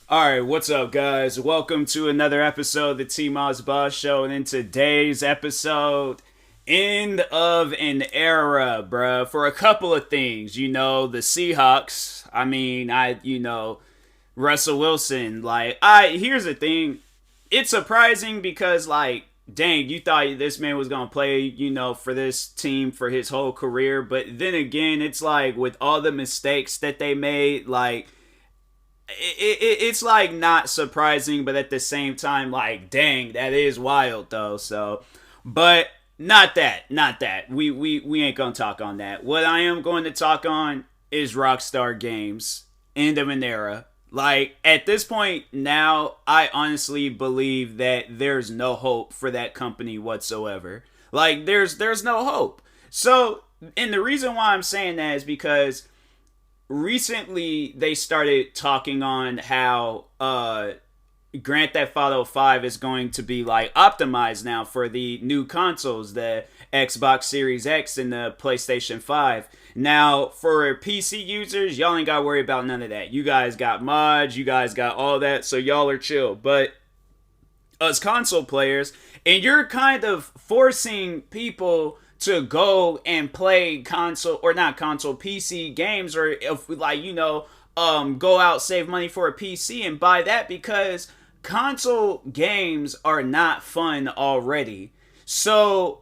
Alright, what's up, guys? Welcome to another episode of the TMossBoss Show. And in today's episode, end of an era, bruh. For a couple of things. The Seahawks. Russell Wilson. Here's the thing. It's surprising because, dang, you thought this man was going to play, for this team for his whole career. But then again, it's with all the mistakes that they made, it's not surprising, but at the same time, dang, that is wild though. So, but not that. We ain't gonna talk on that. What I am going to talk on is Rockstar Games, end of an era. At this point now, I honestly believe that there's no hope for that company whatsoever. There's no hope. So, and the reason why I'm saying that is because recently they started talking on how Grand Theft Auto 5 is going to be optimized now for the new consoles, the Xbox Series X and the PlayStation 5. Now, for PC users, y'all ain't gotta worry about none of that. You guys got mods, you guys got all that, so y'all are chill. But us console players, and you're kind of forcing people to go and play PC games, or if go out, save money for a PC and buy that, because console games are not fun already. So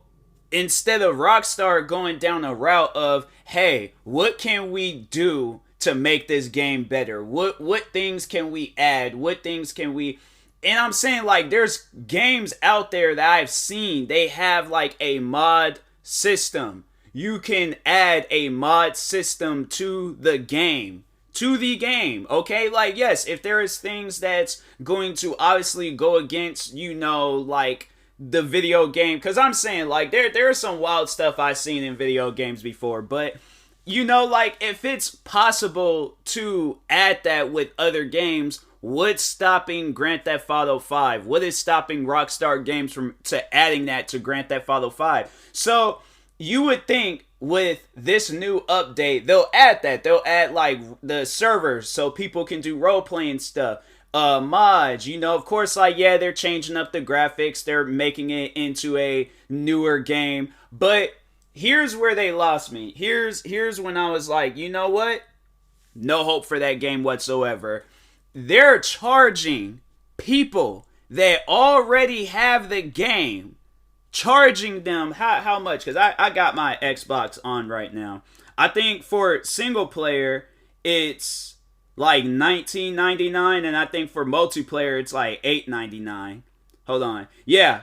instead of Rockstar going down a route of, hey, what can we do to make this game better? What things can we add? What things can we... And I'm saying, there's games out there that I've seen, they have a mod system. You can add a mod system to the game. Okay? Yes, if there is things that's going to obviously go against, the video game. Because I'm saying, there's some wild stuff I've seen in video games before. But, if it's possible to add that with other games, what's stopping Grand Theft Auto 5? What is stopping Rockstar Games from adding that to Grand Theft Auto 5? So, you would think with this new update, they'll add that. They'll add, the servers so people can do role-playing stuff. Mods, of course, they're changing up the graphics. They're making it into a newer game. But here's where they lost me. Here's when I was you know what? No hope for that game whatsoever. They're charging people that already have the game, charging them how much? Because I got my Xbox on right now. I think for single player it's $19.99, and I think for multiplayer it's $8.99. Hold on. Yeah.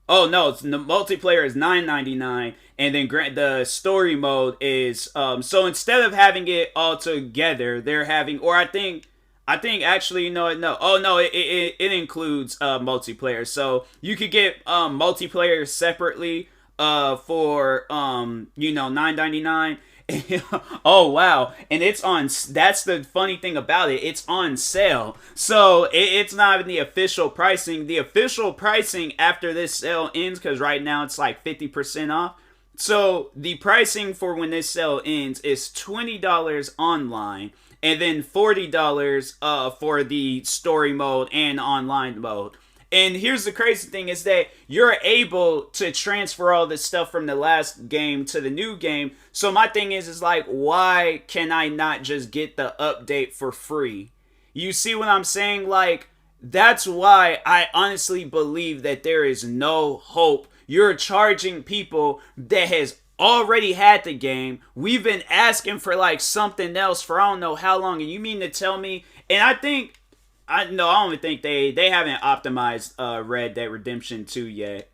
Oh no, the multiplayer is $9.99, and then the story mode is so instead of having it all together, they're having, or I think actually, no. Oh, no, it includes multiplayer. So you could get multiplayer separately for, $9.99. Oh, wow. And it's on, that's the funny thing about it. It's on sale. So it's not even the official pricing. The official pricing after this sale ends, because right now it's 50% off. So the pricing for when this sale ends is $20 online. And then $40 for the story mode and online mode. And here's the crazy thing is that you're able to transfer all this stuff from the last game to the new game. So my thing is why can I not just get the update for free? You see what I'm saying? That's why I honestly believe that there is no hope. You're charging people that has already had the game. We've been asking for something else for I don't know how long, and you mean to tell me? And I don't think they haven't optimized Red Dead Redemption 2 yet.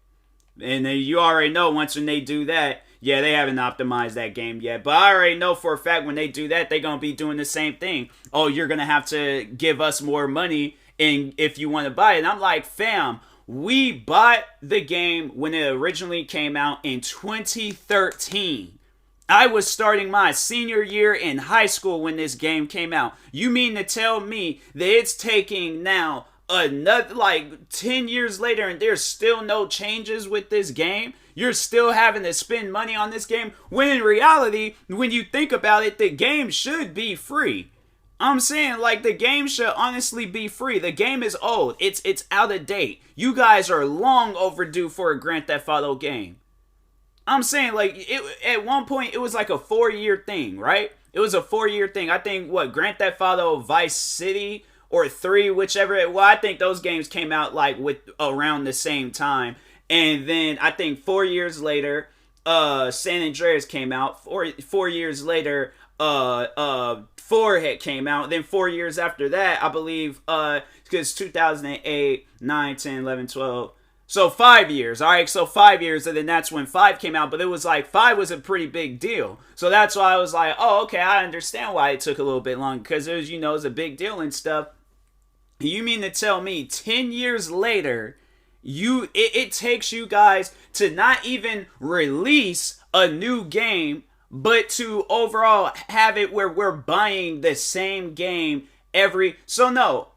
And you already know once when they do that, yeah, they haven't optimized that game yet. But I already know for a fact when they do that, they're going to be doing the same thing. Oh, you're going to have to give us more money if you want to buy it. And I'm fam, we bought the game when it originally came out in 2013. I was starting my senior year in high school when this game came out. You mean to tell me that it's taking now another like 10 years later and there's still no changes with this game? You're still having to spend money on this game when in reality, when you think about it, the game should be free. I'm saying, like, the game should honestly be free. The game is old. It's out of date. You guys are long overdue for a Grand Theft Auto game. I'm saying, like, at one point, it was like a 4-year thing, right? It was a 4-year thing. I think, Grand Theft Auto Vice City or 3, whichever. Well, I think those games came out, like, with around the same time. And then, I think 4 years later, San Andreas came out. 4 years later, 4 had came out. Then 4 years after that, I believe, because 2008, 9, 10, 11, 12. So 5 years, all right? So 5 years, and then that's when 5 came out. But it was like 5 was a pretty big deal. So that's why I was like, oh, okay, I understand why it took a little bit longer. Because it was, it was a big deal and stuff. You mean to tell me 10 years later, it takes you guys to not even release a new game, but to overall have it where we're buying the same game so no.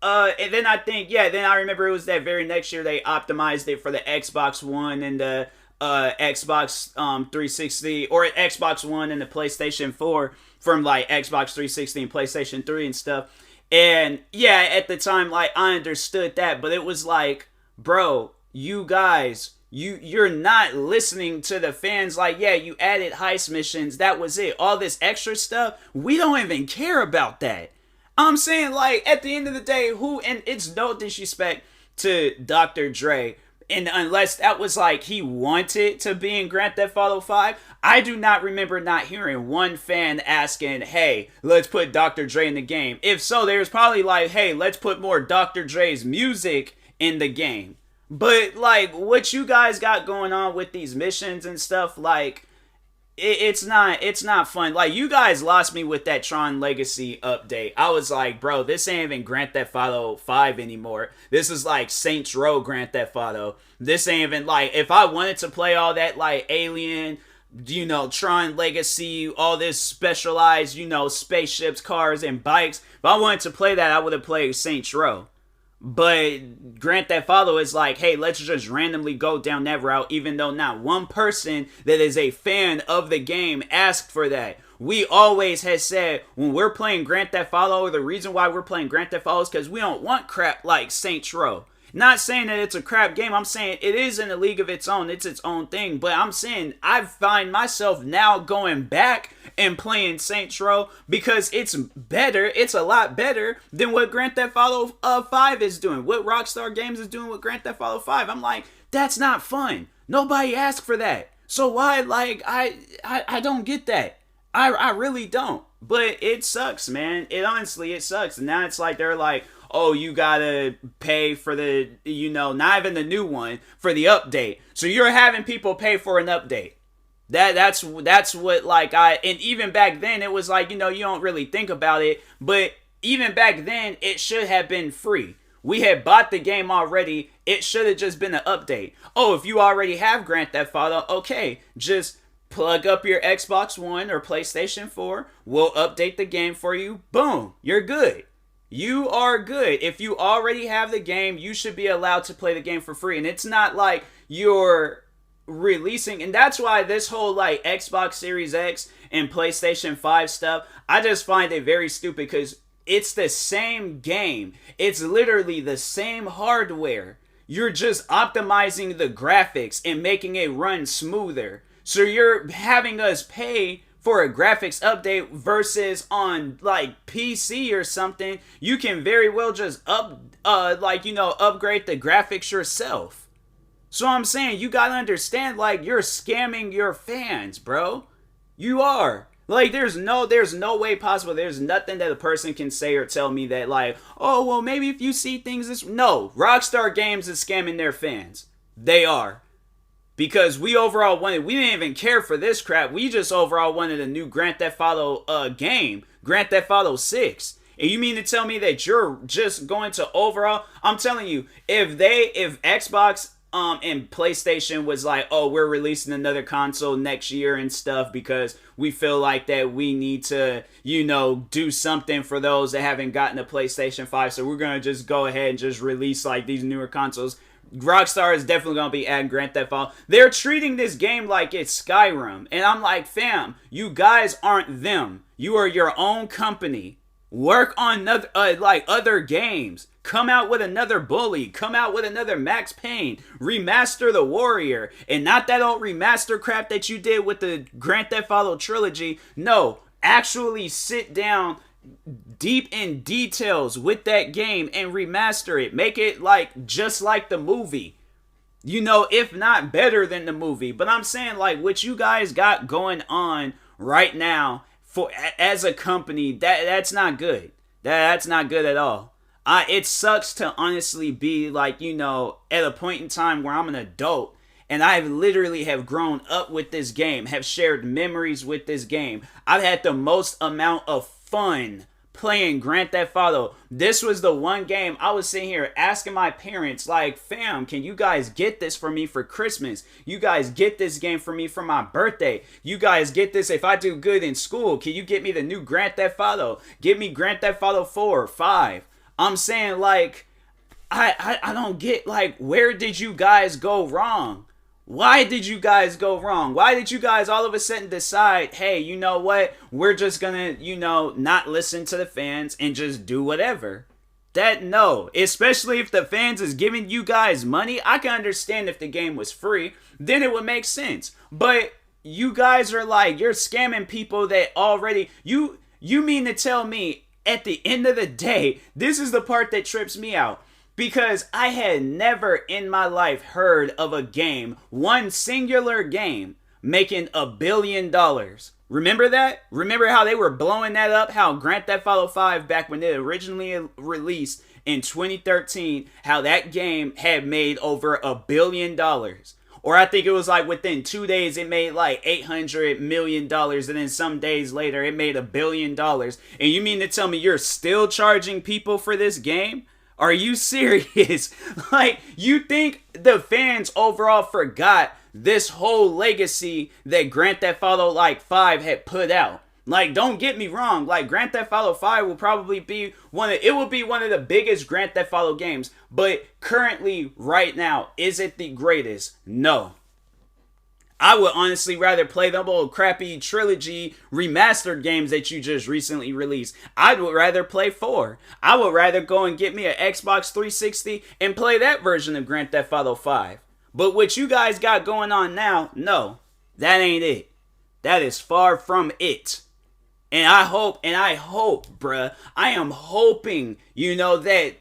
And then I think, then I remember it was that very next year they optimized it for the Xbox One and the Xbox 360, or Xbox One and the PlayStation 4 from like Xbox 360 and PlayStation 3 and stuff. And yeah, at the time, like, I understood that, but it was like, bro, you guys, you're not listening to the fans. Like, yeah, you added heist missions, that was it. All this extra stuff, we don't even care about that. I'm saying, like, at the end of the day, and it's no disrespect to Dr. Dre, and unless that was like he wanted to be in Grand Theft Auto 5, I do not remember not hearing one fan asking, hey, let's put Dr. Dre in the game. If so, there's probably like, hey, let's put more Dr. Dre's music in the game. But, like, what you guys got going on with these missions and stuff, like, it's not fun. Like, you guys lost me with that Tron Legacy update. I was like, bro, this ain't even Grand Theft Auto 5 anymore. This is like Saints Row Grand Theft Auto. This ain't even, like, if I wanted to play all that, like, Alien, Tron Legacy, all this specialized, spaceships, cars, and bikes, if I wanted to play that, I would have played Saints Row. But Grand Theft Auto is like, hey, let's just randomly go down that route, even though not one person that is a fan of the game asked for that. We always have said, when we're playing Grand Theft Auto, the reason why we're playing Grand Theft Auto is because we don't want crap like Saints Row. Not saying that it's a crap game. I'm saying it is in a league of its own. It's its own thing. But I'm saying I find myself now going back and playing Saints Row because it's better. It's a lot better than what Grand Theft Auto 5 is doing. What Rockstar Games is doing with Grand Theft Auto 5. I'm like, that's not fun. Nobody asked for that. So why, like, I don't get that. I really don't. But it sucks, man. It sucks. And now it's like they're like, oh, you gotta pay for the, not even the new one, for the update. So you're having people pay for an update. That's what, like, and even back then, it was like, you don't really think about it, but even back then, it should have been free. We had bought the game already. It should have just been an update. Oh, if you already have Grand Theft Auto, okay, just plug up your Xbox One or PlayStation 4. We'll update the game for you. Boom, you're good. You are good. If you already have the game, you should be allowed to play the game for free. And it's not like you're releasing, and that's why this whole like Xbox Series X and PlayStation 5 stuff, I just find it very stupid because it's the same game. It's literally the same hardware. You're just optimizing the graphics and making it run smoother. So you're having us pay for a graphics update versus on like PC or something, you can very well just upgrade the graphics yourself. So I'm saying, you gotta understand, like, you're scamming your fans, bro. You are. Like, there's no way possible. There's nothing that a person can say or tell me that, like, oh, well, maybe if you see things this... No, Rockstar Games is scamming their fans. They are. Because we didn't even care for this crap. We just overall wanted a new Grand Theft Auto game. Grand Theft Auto 6. And you mean to tell me that you're just going to overall... I'm telling you, if Xbox and PlayStation was like, oh, we're releasing another console next year and stuff because we feel like that we need to, do something for those that haven't gotten a PlayStation 5. So we're going to just go ahead and just release like these newer consoles. Rockstar is definitely going to be adding Grand Theft Auto. They're treating this game like it's Skyrim. And I'm like, fam, you guys aren't them. You are your own company. Work on other games. Come out with another Bully. Come out with another Max Payne. Remaster the Warrior. And not that old remaster crap that you did with the Grand Theft Auto trilogy. No, actually sit down deep in details with that game and remaster it. Make it like just like the movie. If not better than the movie. But I'm saying like what you guys got going on right now for as a company, that's not good. That's not good at all. It sucks to honestly be like, at a point in time where I'm an adult and I literally have grown up with this game, have shared memories with this game. I've had the most amount of fun playing Grand Theft Auto. This was the one game I was sitting here asking my parents, like, fam, can you guys get this for me for Christmas? You guys get this game for me for my birthday. You guys get this if I do good in school. Can you get me the new Grand Theft Auto? Get me Grand Theft Auto 4 or 5. I'm saying, like, I don't get, like, where did you guys go wrong? Why did you guys go wrong? Why did you guys all of a sudden decide, hey, you know what? We're just gonna, not listen to the fans and just do whatever. No. Especially if the fans is giving you guys money. I can understand if the game was free. Then it would make sense. But you guys are like, you're scamming people that already... You mean to tell me, at the end of the day, this is the part that trips me out. Because I had never in my life heard of a game, one singular game, making $1 billion. Remember that? Remember how they were blowing that up? How Grand Theft Auto 5, back when it originally released in 2013, how that game had made over $1 billion. Or I think it was like within 2 days, it made like $800 million. And then some days later, it made $1 billion. And you mean to tell me you're still charging people for this game? Are you serious? Like, you think the fans overall forgot this whole legacy that Grand Theft Auto 5 had put out? Like, don't get me wrong. Like, Grand Theft Auto 5 will probably be one of the biggest Grand Theft Auto games. But currently, right now, is it the greatest? No. I would honestly rather play them old crappy trilogy remastered games that you just recently released. I would rather play 4. I would rather go and get me an Xbox 360 and play that version of Grand Theft Auto 5. But what you guys got going on now, no, that ain't it. That is far from it. And I hope, bruh, I am hoping, that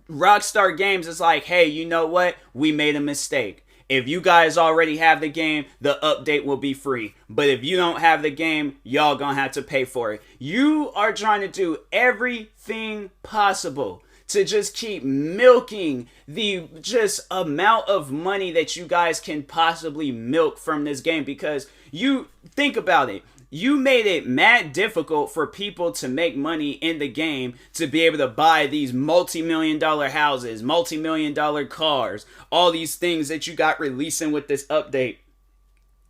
Rockstar Games is like, hey, you know what? We made a mistake. If you guys already have the game, the update will be free. But if you don't have the game, y'all gonna have to pay for it. You are trying to do everything possible to just keep milking the just amount of money that you guys can possibly milk from this game. Because you think about it. You made it mad difficult for people to make money in the game to be able to buy these multi-million-dollar houses, multi-million-dollar cars, all these things that you got releasing with this update.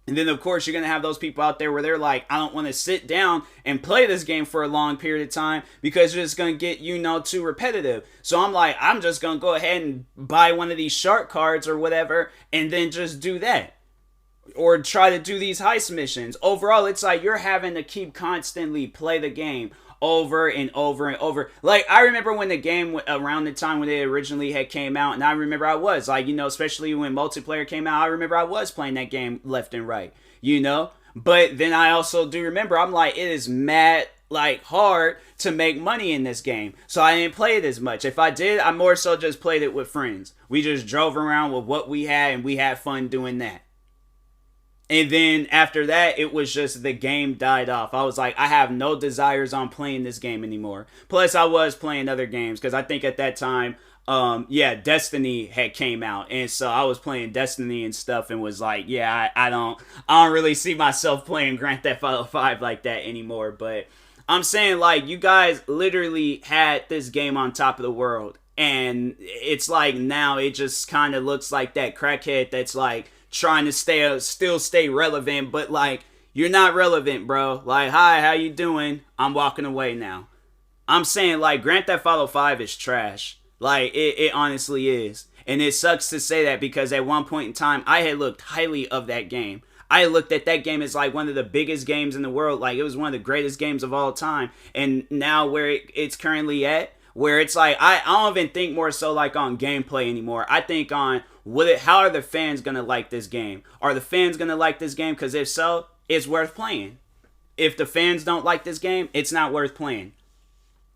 And then, of course, you're going to have those people out there where they're like, I don't want to sit down and play this game for a long period of time because it's going to get, too repetitive. So I'm like, I'm just going to go ahead and buy one of these shark cards or whatever and then just do that. Or try to do these heist missions. Overall, it's like you're having to keep constantly play the game over and over and over. Like, I remember when the game, around the time when it originally had came out, and I remember I was, like, especially when multiplayer came out, I remember I was playing that game left and right, But then I also do remember, I'm like, it is mad, hard to make money in this game. So I didn't play it as much. If I did, I more so just played it with friends. We just drove around with what we had, and we had fun doing that. And then after that, it was just the game died off. I was like, I have no desires on playing this game anymore. Plus, I was playing other games because I think at that time, Destiny had came out. And so I was playing Destiny and stuff and was like, yeah, I don't really see myself playing Grand Theft Auto 5 like that anymore. But I'm saying, you guys literally had this game on top of the world. And it's like now it just kind of looks like that crackhead that's like trying to still stay relevant, but like you're not relevant, bro. Like, hi, how you doing? I'm walking away now. I'm saying like Grand Theft Auto 5 is trash. Like it honestly is. And it sucks to say that because at one point in time I had looked highly of that game. I looked at that game as like one of the biggest games in the world. Like it was one of the greatest games of all time. And now where it's currently at, where it's like I don't even think more so like on gameplay anymore. I think on how are the fans gonna like this game? Are the fans gonna like this game? Because if so, it's worth playing. If the fans don't like this game, it's not worth playing.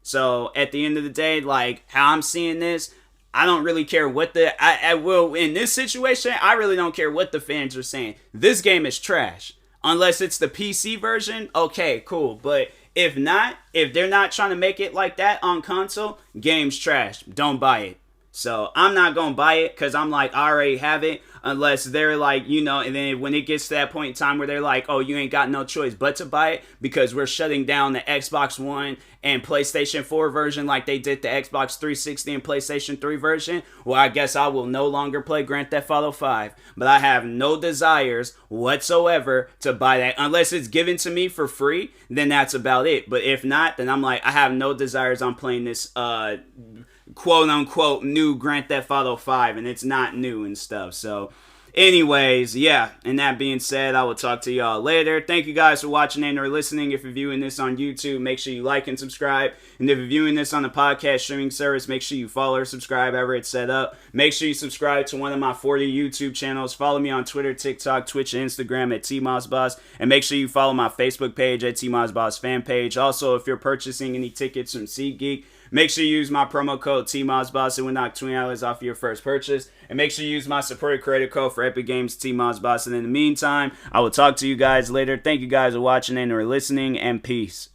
So at the end of the day, like how I'm seeing this, I don't really care what I will in this situation. I really don't care what the fans are saying. This game is trash. Unless it's the PC version, okay, cool. But if not, if they're not trying to make it like that on console, game's trash. Don't buy it. So I'm not going to buy it because I'm like, I already have it. Unless they're like, you know, and then when it gets to that point in time where they're like, oh, you ain't got no choice but to buy it because we're shutting down the Xbox One and PlayStation 4 version like they did the Xbox 360 and PlayStation 3 version, well, I guess I will no longer play Grand Theft Auto 5. But I have no desires whatsoever to buy that. Unless it's given to me for free, then that's about it. But if not, then I'm like, I have no desires on playing this quote unquote new Grand Theft Auto 5, and it's not new and stuff. So anyways, yeah, and that being said, I will talk to y'all later. Thank you guys for watching and or listening. If you're viewing this on YouTube, make sure you like and subscribe. And if you're viewing this on the podcast streaming service, make sure you follow or subscribe however it's set up. Make sure you subscribe to one of my 40 YouTube channels. Follow me on Twitter, TikTok, Twitch, and Instagram at TMossBoss. And make sure you follow my Facebook page at TMossBoss fan page. Also, if you're purchasing any tickets from GEEK, make sure you use my promo code TMossBoss. It will knock $20 off your first purchase. And make sure you use my supported creator code for Epic Games TMossBoss. And in the meantime, I will talk to you guys later. Thank you guys for watching and or listening, and peace.